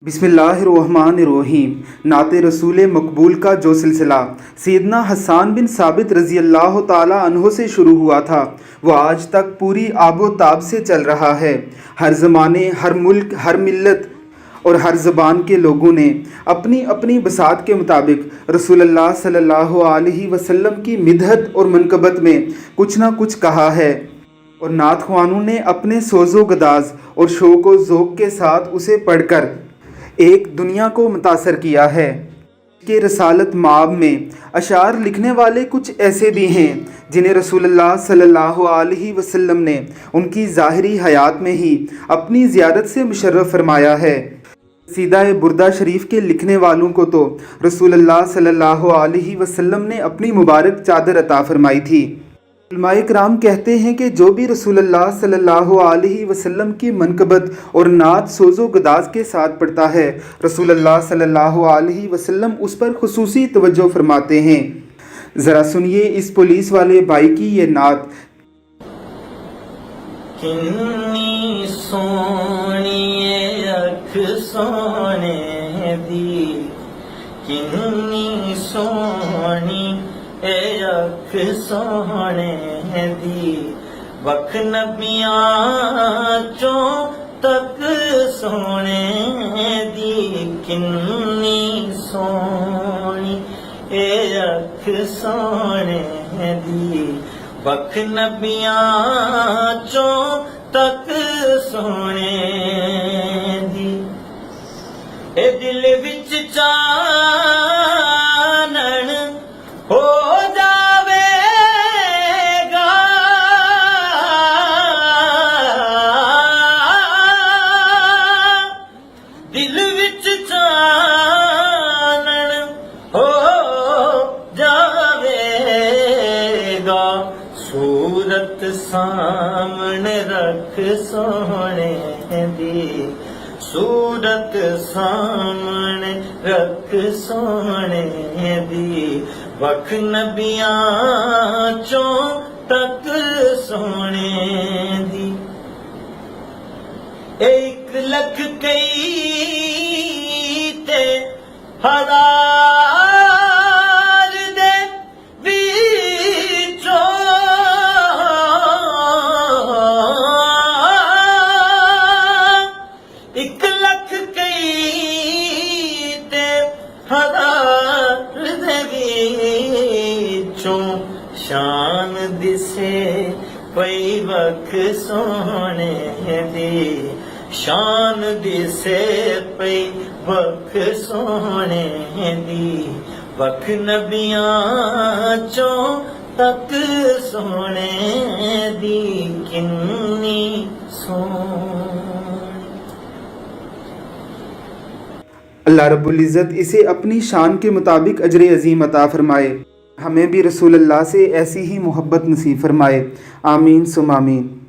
बिस्मिल्लाहिर्रहमानिर्रहीम। नाते रसूल मकबूल का जो सिलसिला सैयदना हसन बिन साबित रज़ी अल्लाह ताला अन्हो से शुरू हुआ था वह आज तक पूरी आबो ताब से चल रहा है। हर ज़माने, हर मुल्क, हर मिल्लत और हर ज़बान के लोगों ने अपनी अपनी बसात के मुताबिक रसूलुल्लाह सल्लल्लाहु अलैहि वसल्लम की मिदहत और मनकबत में कुछ ना कुछ कहा है और नात ख्वानों ने अपने सोज़ो गदाज और शौक़ व ज़ौक़ के साथ उसे पढ़कर एक दुनिया को मुतासर किया है। के रसालत माब में अशार लिखने वाले कुछ ऐसे भी हैं जिन्हें रसूलुल्लाह सल्लल्लाहु अलैहि वसल्लम ने उनकी ज़ाहिरी हयात में ही अपनी ज़ियारत से मुशर्रफ फरमाया है। सीधा बुर्दा शरीफ के लिखने वालों को तो रसूलुल्लाह सल्लल्लाहु अलैहि वसल्लम ने अपनी मुबारक चादर अता फरमाई थी। उलमाए किराम कहते हैं कि जो भी रसूलुल्लाह सल्लल्लाहु अलैहि वसल्लम की मनकबत और नात सोज़ो गदाज के साथ पढ़ता है, रसूलुल्लाह सल्लल्लाहु अलैहि वसल्लम उस पर खुसूसी तवज्जो फरमाते हैं। ज़रा सुनिए इस पुलिस वाले भाई की ये नात। किन्नी सोहनी अख सोने दी, किन्नी सोहनी अख सोहने दी, वख नबियां चों तक सोने दी, किन्नी सोहनी अख सोने दी, वख नबियां चों तक सोने दी। ए दिल विच चानन हो जावेगा, दिल विच चानन हो जावेगा, सूरत सामने रख सोने दी, सूरत सामने रख सोने दी, वख नबियां चों तक सोने दी। 1 लख कई ते हजार दे विचों 1 लख कई ते हजार दे विचों शान दिसे पई वख सोने दी, शान दिसे पई वख सोने दी, वख नबियां चों तक सोने दी, किन्नी सोहनी। अल्लाह रब्बुल इज़्ज़त इसे अपनी शान के मुताबिक अजर अज़ीम अता फरमाए। हमें भी रसूलुल्लाह से ऐसी ही मोहब्बत नसीब फरमाए। आमीन सुम आमीन।